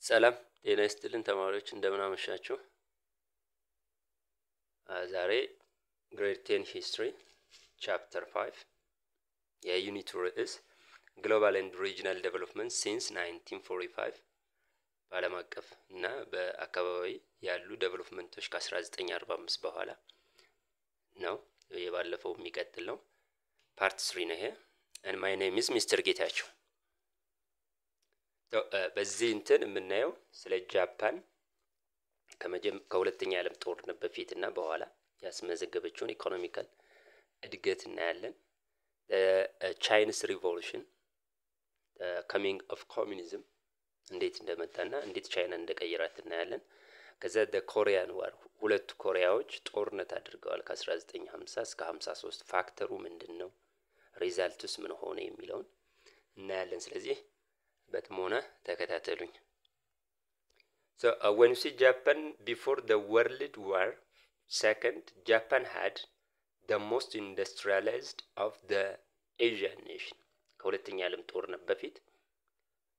ሰላም ጤና ይስጥልን ተማሪዎች እንደምን አመሻችሁ። ዛሬ ግሬድ 10 ሂስትሪ ቻፕተር 5 የዩኒት ርዕስ ግሎባል ኤንድ ሪጂናል ዴቨሎፕመንት ሲንስ 1945 በዓለም አቀፍ እና በአካባቢ ያሉ ዴቨሎፕመንቶች ከ1945 በኋላ ነው። የባለፈው የሚቀጥል ነው። ፓርት 3 ነው ይሄ። and my name is Mr. ጌታቸው። በዚህ እንትን የምናየው ስለ ጃፓን ከሁለተኛ ዓለም ጦርነት በፊትና በኋላ ያስመዘገበችውን ኢኮኖሚካል እድገት እናያለን። ቻይኒስ ሪቮሉሽን coming of communism እንዴት እንደመጣና እንዴት ቻይና እንደቀየራት እናያለን። ከዛ ኮሪያን ዋር ሁለቱ ኮሪያዎች ጦርነት አድርገዋል ከ1950 እስከ 53 ፋክተሩ ምንድነው ሪዛልቱስ ምን ሆነ የሚለውን እናያለን። ስለዚህ በጥሞና ተከታተሉኝ። So when you see Japan before the World War II, Japan had the most industrialized of the Asian nation. ከሁለተኛ ዓለም ጦርነት በፊት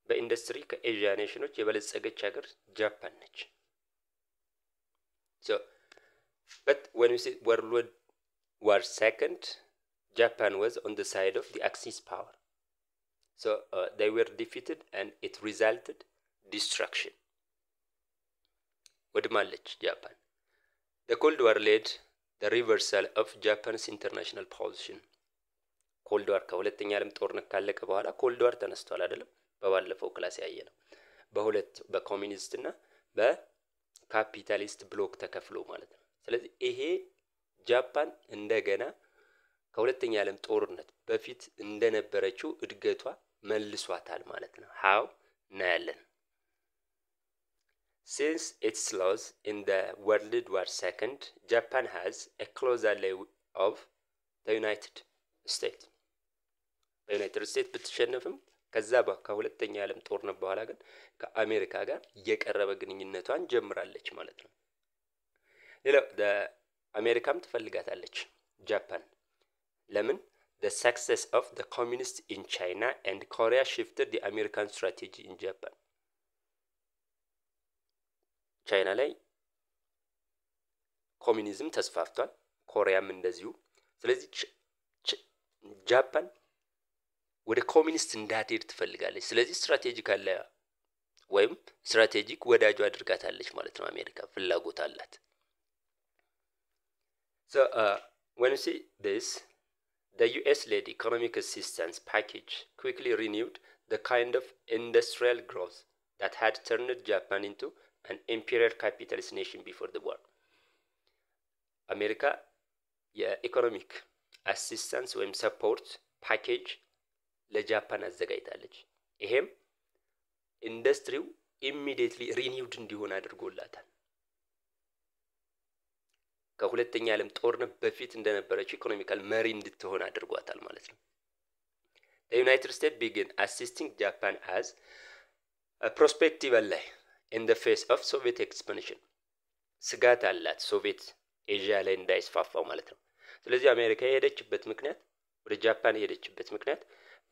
በኢንዱስትሪ ከኤዥያ ኔሽኖች የበለጸገች ሀገር ጃፓን ነች። So but when you see World War II, Japan was on the side of the Axis power. So they were defeated and it resulted destruction. ወድማለች ጃፓን። The Cold War led the reversal of Japan's international position. ኮልድ ዋር ከሁለተኛ ዓለም ጦርነት ካለቀ በኋላ ኮልድ ዋር ተነስቷል አይደለም? በባለፈው ክላስ ያየነው በሁለት በኮሚኒስት እና በካፒታሊስት ብሎክ ተከፍሎ ማለት ነው። ስለዚህ ይሄ ጃፓን እንደገና ከሁለተኛ ዓለም ጦርነት በፊት እንደነበረችው እድገቷ መልሷታል ማለት ነው። how እናያለን። Since its loss in the World War II, Japan has a close ally of the United States. በዩናይትድ ስቴትስ ብትሸነፍም ከዛ ከሁለተኛ ዓለም ጦርነት በኋላ ግን ከአሜሪካ ጋር የቀረበ ግንኙነቷን ጀምራለች ማለት ነው። ሌላው አሜሪካም ትፈልጋታለች ጃፓን። ለምን? The success of the communists in China and Korea shifted the American strategy in Japan. ቻይና ላይ ኮሚኒዝም ተስፋፍቷል፣ ኮሪያም እንደዚሁ። ስለዚህ ጃፓን ወደ ኮሚኒስት እንዳትሄድ ትፈልጋለች። ስለዚህ ስትራቴጂካል ወይም ስትራቴጂክ ወዳጁ አድርጋታለች ማለት ነው። አሜሪካ ፍላጎት አላት። So when you see this, the US-led economic assistance package quickly renewed the kind of industrial growth that had turned Japan into an imperial capitalist nation before the war. አሜሪካ የኢኮኖሚክ አሲስታንስ ወይም ሰፖርት ፓኬጅ ለጃፓን አዘጋጅታለች። ይሄም ኢንዱስትሪው ኢሚዲየትሊ ሪኒውድ እንዲሆን አድርጎላታል። ከሁለተኛ ዓለም ጦርነት በፊት እንደነበረችው ኢኮኖሚካል መሪ እንድትሆን አድርጓታል ማለት ነው። The United States began assisting Japan as a prospective ally in the face of Soviet expansion. ስጋት አላት ሶቪየት ኤዥያ ላይ እንዳይስፋፋው ማለት ነው። ስለዚህ አሜሪካ የሄደችበት ምክንያት ወደ ጃፓን የሄደችበት ምክንያት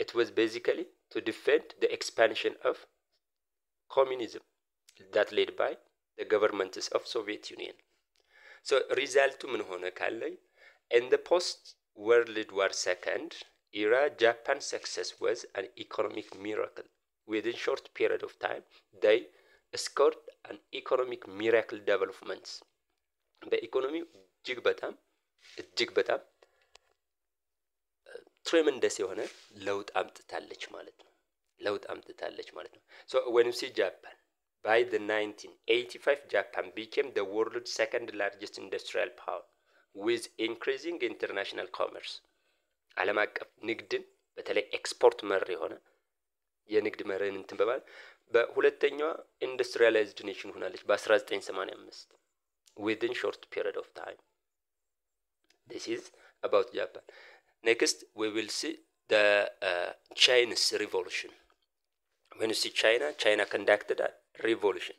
it was basically to defend the expansion of communism that led by the governments of Soviet Union. So resulቱ ምን ሆነ ካለኝ in the post World War II era Japan's success was an economic miracle. Within short period of time they scored an economic miracle developments. በኢኮኖሚ እጅግ በጣም ትሬመንደስ የሆነ ለውጥ አምጥታለች ማለት ነው። So when you see Japan, by the 1985 Japan became the world's second largest industrial power with increasing international commerce. ዓለም አቀፍ ንግድን በተለይ ኤክስፖርት መር የሆነ የንግድ መርን እንትን በማለት በሁለተኛዋ ኢንዱስትሪያላይዝድ ኔሽን ሆናለች በ1985 within short period of time. This is about Japan. Next we will see the Chinese revolution. When you see China conducted a revolution.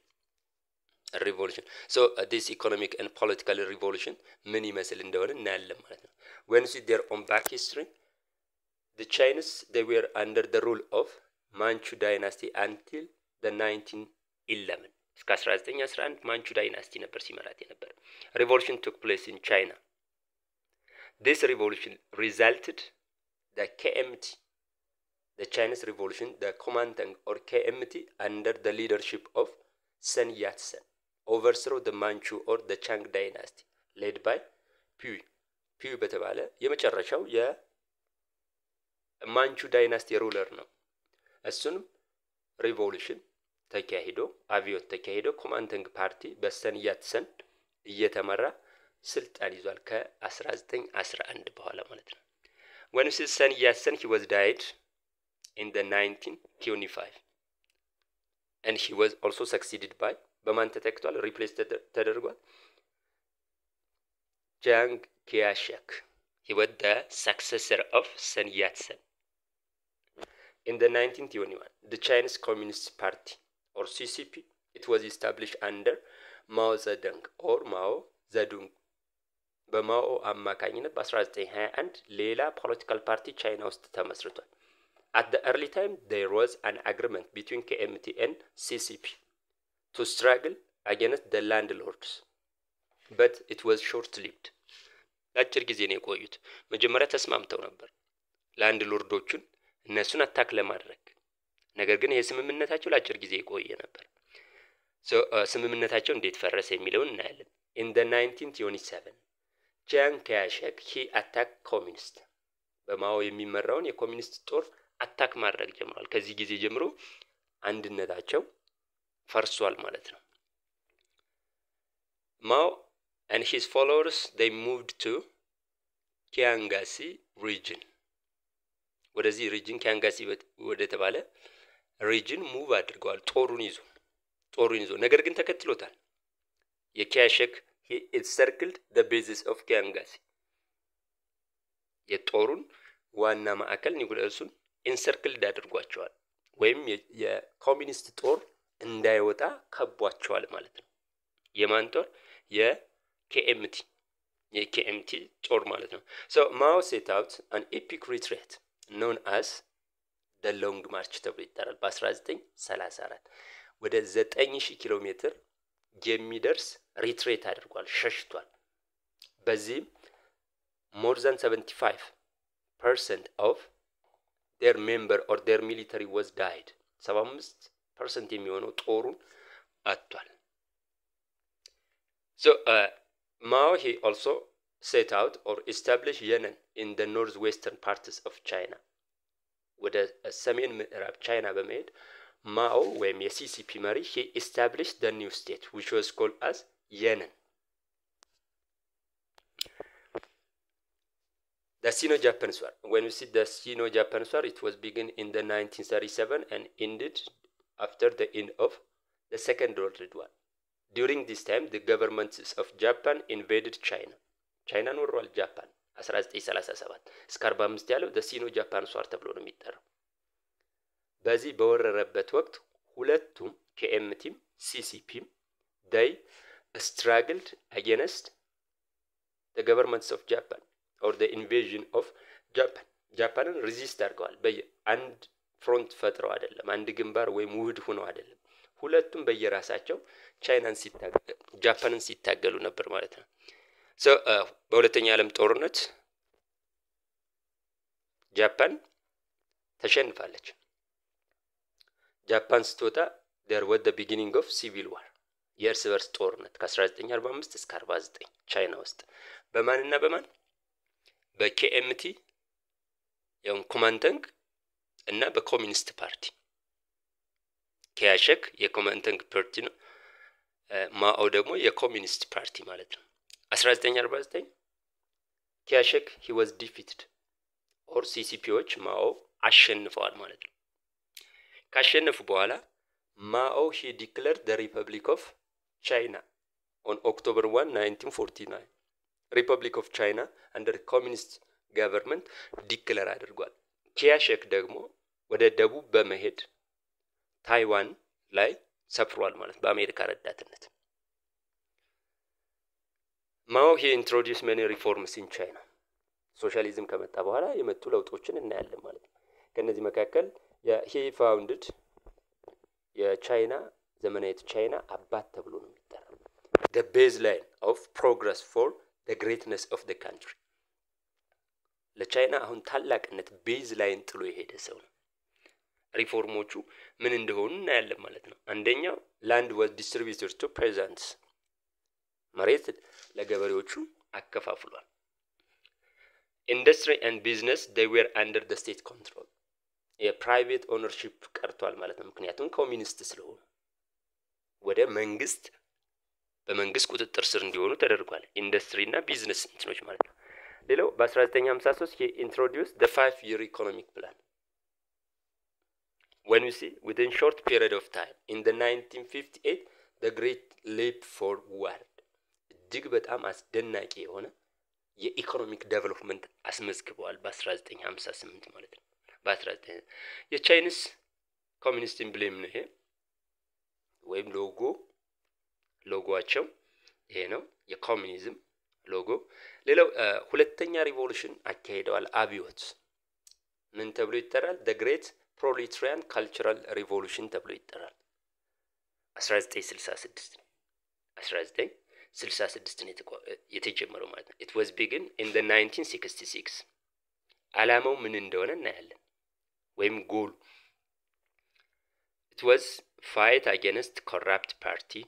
So this economic and political revolution ምን ይመስል እንደሆነ እናያለን ማለት ነው። When you see their own back history, the Chinese they were under the rule of Manchu dynasty until the 19 11 እስከ 1911 ማንቹ ዳይናስቲ ነበር ሲመራት የነበር። Revolution took place in China. This revolution resulted the KMT, the Chinese Revolution, the Kuomintang or KMT under the leadership of Sun Yat-sen overthrew the Manchu or the Chang dynasty led by Puyi. Puyi በተባለ የመጨረሻው የማንቹ ዳይናስቲ ሩለር ነው። እሱንም ሪቮሉሽን ተካሂዶ አብዮት ተካሂዶ ኮማንተንግ ፓርቲ በሰን ያትሰን እየተመራ ስልጣን ይዟል ከ1911 በኋላ ማለት ነው። when Sun Yat-sen he was died in the 1925 and he was also succeeded by በማን ተተክቷል ሪፕሌስ ተደርጓል Chiang Kai-shek. He was the successor of Sun Yat-sen. In the 1921 the Chinese Communist Party or CCP it was established under Mao Zedong or Mao Zedong. በማኦ አማካኝነት በ1921 ሌላ ፖለቲካል ፓርቲ ቻይና ውስጥ ተመስርቷል። At the early time there was an agreement between KMT and CCP to struggle against the landlords, but it was short-lived. አጭር ጊዜ ነው የቆዩት። መጀመሪያ ተስማምተው ነበር ላንድሎርዶቹን እነሱን አታክ ለማድረግ። ነገር ግን የስምምነታቸው ለአጭር ጊዜ የቆየ ነበር። ስምምነታቸው እንዴት ፈረሰ የሚለውን እናያለን። In the 1927 Chiang Kai-shek he attacked communist. በማኦ የሚመራውን የኮሚኒስት ጦር አታክ ማድረግ ጀምሯል። ከዚህ ጊዜ ጀምሮ አንድነታቸው ፈርሷል ማለት ነው። Mao and his followers they moved to Kiangasi region. ወደዚህ ሪጅን ኪያንጋሲ ወደ ተባለ ሪጅን ሙቭ አድርገዋል ጦሩን ይዞ ነገር ግን ተከትሎታል። የካይሼክ he encircled the bases of Kiangasi. የጦሩን ዋና ማዕከል ኒውክሊየሱን ኢንሰርክልድ አድርጓቸዋል ወይም የኮሚኒስት ጦር እንዳይወጣ ከቧቸዋል ማለት ነው። የማን ጦር የKMT ጦር ማለት ነው። So Mao set out an epic retreat known as the long march ተብሎ ይጠራል። በ1934 ወደ 9000 ኪሎ ሜትር የሚደርስ ሪትሬት አድርጓል ሸሽቷል። በዚህም more than 75% of their member or their military was died. 75% የሚሆነው ጦሩን አጥቷል። So Mao he also set out or established Yan'an in the northwestern parts of China. ወደ ሰሜን ምዕራብ ቻይና በመሄድ Mao ወይም የCCP መሪ he established the new state which was called as Yan'an. The Sino-Japanese War. When we see the Sino-Japanese War, it was begun in the 1937 and ended after the end of the Second World War. During this time, the governments of Japan invaded China. China ወሯል ጃፓን 1937 እስከ 45 ያለው the Sino-Japanese War ተብሎ ነው የሚጠራው። በዚህ በወረረበት ወቅት ሁለቱም KMTም CCPም they struggled against the governments of Japan or the invasion of Japan. ጃፓንን ሪዚስት አድርገዋል። በአንድ ፍሮንት ፈጥረው አይደለም፣ አንድ ግንባር ወይም ውህድ ሆነው አይደለም። ሁለቱም በየራሳቸው ጃፓንን ሲታገሉ ነበር ማለት ነው። So በሁለተኛ ዓለም ጦርነት ጃፓን ተሸንፋለች። ጃፓን ስትወጣ there was the beginning of civil war. የእርስ በርስ ጦርነት ከ1945 እስከ 49 ቻይና ውስጥ በማንና በማን በKMT ያው ኮማንተንግ እና በኮሚኒስት ፓርቲ ካይሼክ የኮማንተንግ ፓርቲ ነው። ማኦ ደግሞ የኮሚኒስት ፓርቲ ማለት ነው። 1949 ካይሼክ he was defeated or CCPዎች ማኦ አሸንፈዋል ማለት ነው። ካሸነፉ በኋላ ማኦ he declared the Republic of China on October 1, 1949. Republic of China under communist government declare አድርጓል። ካይሼክ ደግሞ ወደ ደቡብ በመሄድ ታይዋን ላይ ሰፍሯል ማለት በአሜሪካ ረዳትነት። Mao he introduced many reforms in China. ሶሻሊዝም ከመጣ በኋላ የመጡ ለውጦችን እናያለን ማለት ነው። ከነዚህ መካከል he founded የቻይና ዘመናዊት ቻይና አባት ተብሎ ነው የሚጠራው። the baseline of progress for the greatness of the country ለቻይና አሁን ታላቅነት ቤዝ ላይን ጥሎ የሄደ ሰው ነው። ሪፎርሞቹ ምን እንደሆኑ እናያለን ማለት ነው። አንደኛው land was distributed to peasants መሬት ለገበሬዎቹ አከፋፍሏል። industry and business they were under the state control የፕራይቬት ኦነርሺፕ ቀርቷል ማለት ነው። ምክንያቱም ኮሚኒስት ስለሆኑ ወደ መንግስት በመንግስት ቁጥጥር ስር እንዲሆኑ ተደርጓል። ኢንዱስትሪና ቢዝነስ እንትኖች ማለት ነው። ሌላው በ1953 he introduced the 5-year economic plan. When we see within short period of time in the 1958 the great leap forward እጅግ በጣም አስደናቂ የሆነ የኢኮኖሚክ ዴቨሎፕመንት አስመዝግበዋል በ1958 ማለት ነው። በ19 የቻይኒስ ኮሚኒስት ኢምብሌም ነው ይሄ ወይም ሎጎአቸው ይሄ ነው የኮሚኒዝም ሎጎ። ሌላው ሁለተኛ ሪቮሉሽን አካሄደዋል። አብዮት ምን ተብሎ ይጠራል? the great proletarian cultural revolution ተብሎ ይጠራል። 1966 ነው የተጀመረው ማለት ነው። it was begin in the 1966 ዓላማው ምን እንደሆነ እናያለን ወይም ጎል it was fight against corrupt party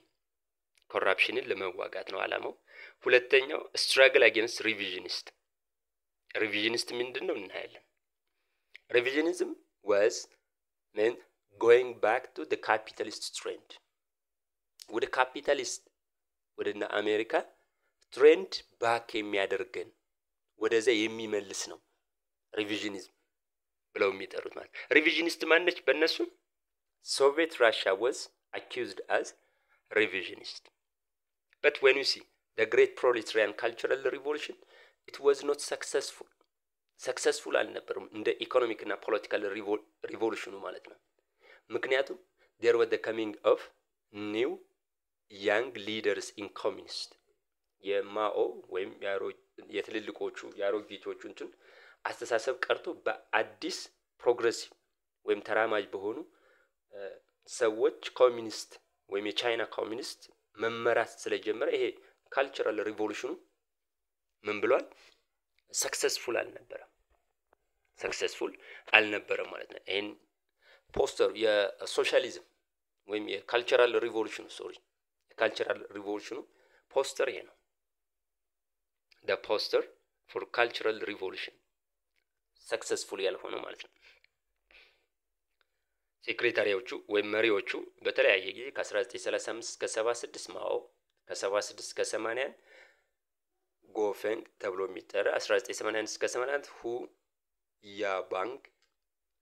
ኮራፕሽንን ለመዋጋት ነው ዓላማው። ሁለተኛው struggle against revisionist ምንድነው እናያለን። revisionism was meant going back to the capitalist trend ወደ ካፒታሊስት ወደና አሜሪካ ትሬንድ ባክ የሚያደርገን ወደዛ የሚመልስ ነው revisionism ብለው የሚጠሩት ማለት። revisionist ማነች በእነሱ? Soviet Russia was accused as revisionist. But when you see the great proletarian cultural revolution, it was not successful አልነበረም እንደ ኢኮኖሚክ እና ፖለቲካል ሪቮሉሽኑ ማለት ነው። ምክንያቱም there was the coming of new young leaders in communist የማኦ ወይም የትልልቆቹ ያሮጊቶቹ እንትን አስተሳሰብ ቀርቶ በአዲስ ፕሮግሬሲቭ ወይም ተራማጅ በሆኑ ሰዎች ኮሚኒስት ወይም የቻይና ኮሚኒስት መመራት ስለጀመረ ይሄ ካልቸራል ሪቮሉሽኑ ምን ብሏል? ሰክሰስፉል አልነበረም ማለት ነው። ይሄን ፖስተር የሶሻሊዝም ወይም የካልቸራል ሪቮሉሽኑ ፖስተር ይሄ ነው። the poster for cultural revolution successful ያልሆነው ማለት ነው። ሴክሬታሪዎቹ ወይም መሪዎቹ በተለያየ ጊዜ ከ1935 እስከ 76 ማኦ ከ76 እስከ 80 ጎፌንግ ተብሎ የሚጠራ 1981 እስከ 81 ሁ ያ ባንክ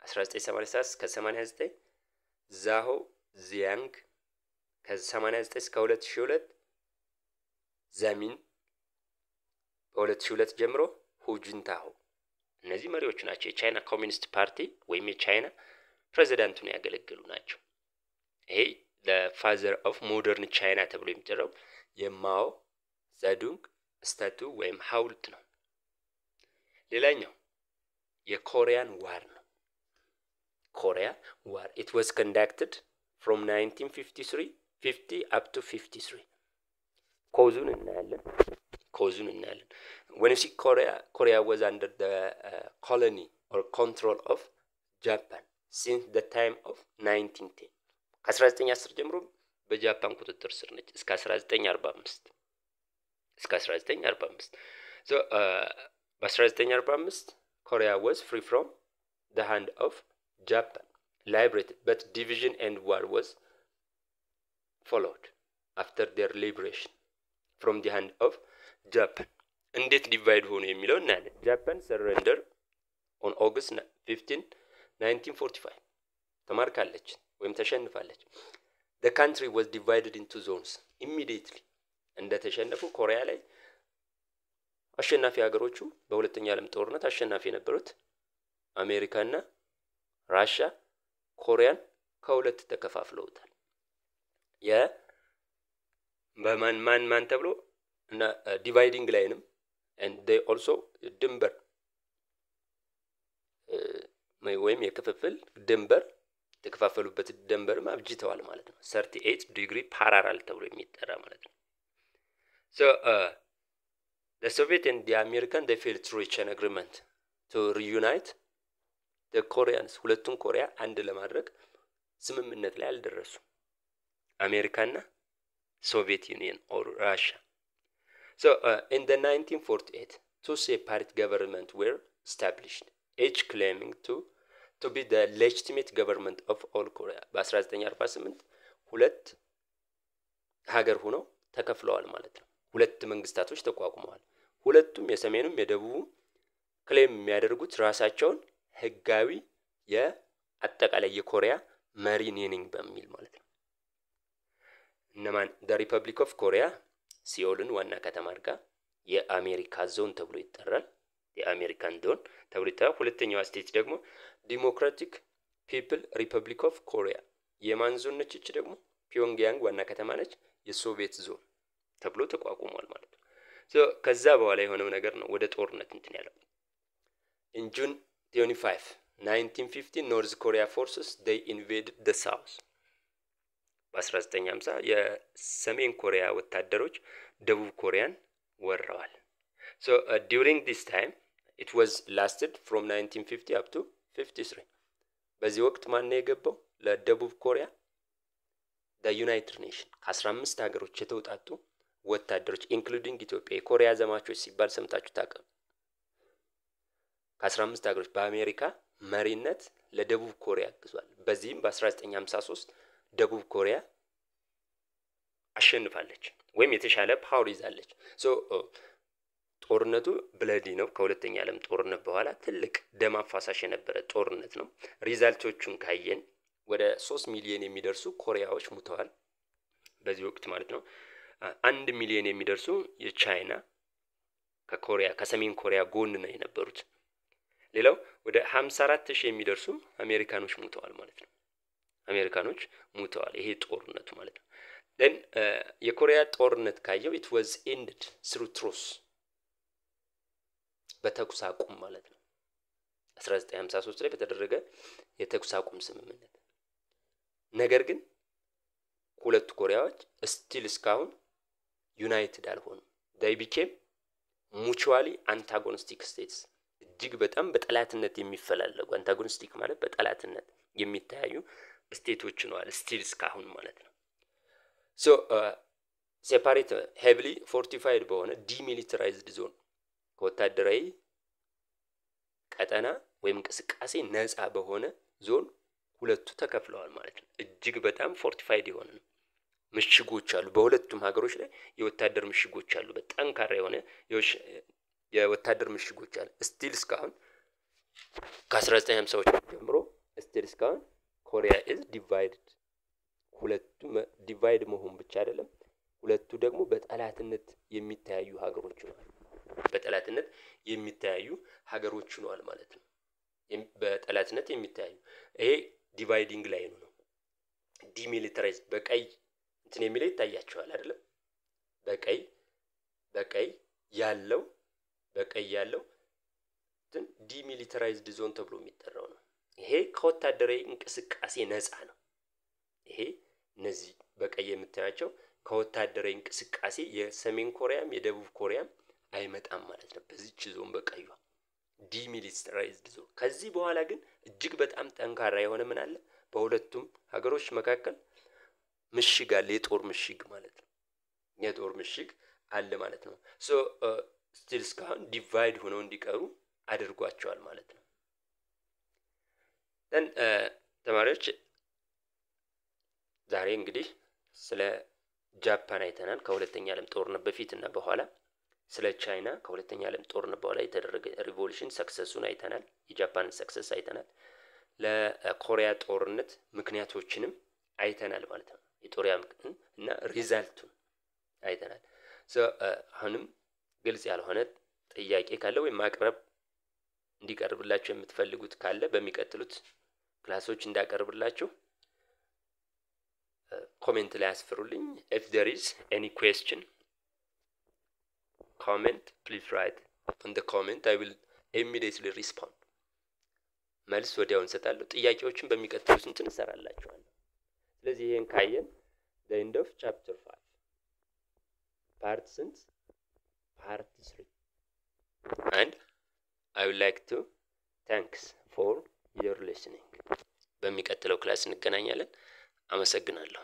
1987 እስከ 89 ዛሆ ዚያንግ ከ89 እስከ 2002 ዛሚን በ2002 ጀምሮ ሁጂንታኦ እነዚህ መሪዎች ናቸው። የቻይና ኮሚኒስት ፓርቲ ወይም የቻይና ፕሬዝዳንቱን ያገለግሉ ናቸው። ይሄ ለፋዘር ኦፍ ሞደርን ቻይና ተብሎ የሚጠራው የማኦ ዛዱንግ ስታቱ ወይም ሐውልት ነው። ሌላኛው የኮሪያን ዋር ነው። ኮሪያ ዋር it was conducted from 1950 up to 53 ኮዙን እናያለን። when you see Korea was under the colony or control of Japan since the time of 1910 ከ1910 ጀምሮ በጃፓን ቁጥጥር ስር ነች እስከ 1945 so በ1945 Korea was free from the hand of Japan liberated but division and war was followed after their liberation from the hand of Japan እንዴት ዲቫይድ ሆነ የሚለው እናያለን። Japan surrender on August 15 1945 ተማርካለች ወይም ተሸንፋለች። The country was divided into zones immediately እንደተሸነፉ ኮሪያ ላይ አሸናፊ ሀገሮቹ በሁለተኛ ዓለም ጦርነት አሸናፊ የነበሩት አሜሪካና ራሺያ ኮሪያን ከሁለት ተከፋፍለውታል። በማን ተብሎ እና ዲቫይዲንግ ላይንም and they also ድንበር ወይም የክፍፍል ድንበር የተከፋፈሉበት ድንበርም አብጅተዋል ማለት ነው። 38 ዲግሪ ፓራላል ተብሎ የሚጠራ ማለት ነው። So the Soviet and the American they failed to reach an agreement to reunite the Koreans. ሁለቱም ኮሪያ አንድ ለማድረግ ስምምነት ላይ አልደረሱም። አሜሪካና ሶቪየት ዩኒየን or Russia. So in the 1948 two separate governments were established, each claiming to be the legitimate government of all Korea. በ1948 ሁለት ሀገር ሆነው ተከፍለዋል ማለት ነው። ሁለት መንግስታቶች ተቋቁመዋል። ሁለቱም የሰሜኑም የደቡቡ ክሌም የሚያደርጉት ራሳቸውን ህጋዊ የአጠቃላይ የኮሪያ መሪ ነኝ በሚል ማለት ነው። እነማን? the Republic of Korea ሲኦልን ዋና ከተማ አድርጋ የአሜሪካ ዞን ተብሎ ይጠራል። የአሜሪካን ዞን ተብሎ ይጠራል። ሁለተኛው ስቴት ደግሞ ዲሞክራቲክ ፒፕል ሪፐብሊክ ኦፍ ኮሪያ የማን ዞን ነች? እቺ ደግሞ ፒዮንግያንግ ዋና ከተማ ነች። የሶቪየት ዞን ተብሎ ተቋቁሟል ማለት ነው። ከዛ በኋላ የሆነው ነገር ነው ወደ ጦርነት እንትን ያለው። in June 25 1950 North Korea forces they invaded the south. በ1950 የሰሜን ኮሪያ ወታደሮች ደቡብ ኮሪያን ወረዋል። So during this time it was lasted from 1950 up to 53. በዚህ ወቅት ማን ነው የገባው ለደቡብ ኮሪያ? the United Nations ከ15 ሀገሮች የተውጣጡ ወታደሮች ኢንክሉዲንግ ኢትዮጵያ የኮሪያ ዘማቾች ሲባል ሰምታችሁ ታውቃላችሁ። ከ15 ሀገሮች በአሜሪካ መሪነት ለደቡብ ኮሪያ አግዟል። በዚህም በ1953 ደቡብ ኮሪያ አሸንፋለች ወይም የተሻለ ፓወር ይዛለች። ጦርነቱ ብለዲ ነው። ከሁለተኛ ዓለም ጦርነት በኋላ ትልቅ ደም አፋሳሽ የነበረ ጦርነት ነው። ሪዛልቶቹን ካየን ወደ 3 ሚሊዮን የሚደርሱ ኮሪያዎች ሙተዋል በዚህ ወቅት ማለት ነው። 1 ሚሊዮን የሚደርሱ የቻይና ከኮሪያ ከሰሜን ኮሪያ ጎን ነው የነበሩት። ሌላው ወደ 54000 የሚደርሱ አሜሪካኖች ሙተዋል ማለት ነው። አሜሪካኖች ሙተዋል ይሄ ጦርነቱ ማለት ነው። then የኮሪያ ጦርነት ካየው it was ended through truce በተኩስ አቁም ማለት ነው። 1953 ላይ በተደረገ የተኩስ አቁም ስምምነት። ነገር ግን ሁለቱ ኮሪያዎች ስቲል እስካሁን ዩናይትድ አልሆኑም። they became mutually antagonistic states እጅግ በጣም በጠላትነት የሚፈላለጉ አንታጎኒስቲክ ማለት በጠላትነት የሚታዩ ስቴቶች ነዋል ስቲል እስካሁን ማለት ነው። separate heavily fortified በሆነ demilitarized zone ከወታደራዊ ቀጠና ወይም እንቅስቃሴ ነፃ በሆነ ዞን ሁለቱ ተከፍለዋል ማለት ነው። እጅግ በጣም ፎርቲፋይድ የሆነ ነው። ምሽጎች አሉ በሁለቱም ሀገሮች ላይ የወታደር ምሽጎች አሉ። በጣም ካራ የሆነ የወታደር ምሽጎች አሉ። ስቲል እስካሁን ከ1950ዎች ጀምሮ ስቲል እስካሁን ኮሪያ is divided። ሁለቱም ዲቫይድ መሆን ብቻ አይደለም ሁለቱ ደግሞ በጠላትነት የሚታዩ ሀገሮች ነው። በጠላትነት የሚታዩ ሀገሮች ነዋል ማለት ነው። በጠላትነት የሚታዩ ይሄ ዲቫይዲንግ ላይ ነው። ዲሚሊታራይዝ በቀይ እንትን የሚለው ይታያቸዋል አይደለም? በቀይ ያለው እንትን ዲሚሊታራይዝድ ዞን ተብሎ የሚጠራው ነው። ይሄ ከወታደራዊ እንቅስቃሴ ነፃ ነው። ይሄ እነዚህ በቀይ የምታያቸው ከወታደራዊ እንቅስቃሴ የሰሜን ኮሪያም የደቡብ ኮሪያም አይመጣም ማለት ነው። በዚህች ዞን በቀይዋ ዲሚሊታራይዝድ ዞን። ከዚህ በኋላ ግን እጅግ በጣም ጠንካራ የሆነ ምን አለ በሁለቱም ሀገሮች መካከል ምሽግ አለ። የጦር ምሽግ ማለት ነው። የጦር ምሽግ አለ ማለት ነው። ስቲል እስካሁን ዲቫይድ ሆነው እንዲቀሩ አድርጓቸዋል ማለት ነው። ተማሪዎች ዛሬ እንግዲህ ስለ ጃፓን አይተናል ከሁለተኛ ዓለም ጦርነት በፊትና በኋላ። ስለ ቻይና ከሁለተኛ ዓለም ጦርነት በኋላ የተደረገ ሪቮሉሽን ሰክሰሱን አይተናል። የጃፓንን ሰክሰስ አይተናል። ለኮሪያ ጦርነት ምክንያቶችንም አይተናል ማለት ነው። የጦሪያ እና ሪዛልቱን አይተናል። አሁንም ግልጽ ያልሆነ ጥያቄ ካለ ወይ ማቅረብ እንዲቀርብላችሁ የምትፈልጉት ካለ በሚቀጥሉት ክላሶች እንዳቀርብላችሁ ኮሜንት ላይ አስፍሩልኝ። if there is any question comment please write on the comment. I will immediately respond. መልስ ወዲያው እንሰጣለሁ። ጥያቄዎችን በሚቀጥሉት ስንት እንሰራላችኋለሁ። ስለዚህ ይሄን ካየን the end of chapter 5 part since part 3 and I would like to thanks for your listening። በሚቀጥለው ክላስ እንገናኛለን። አመሰግናለሁ።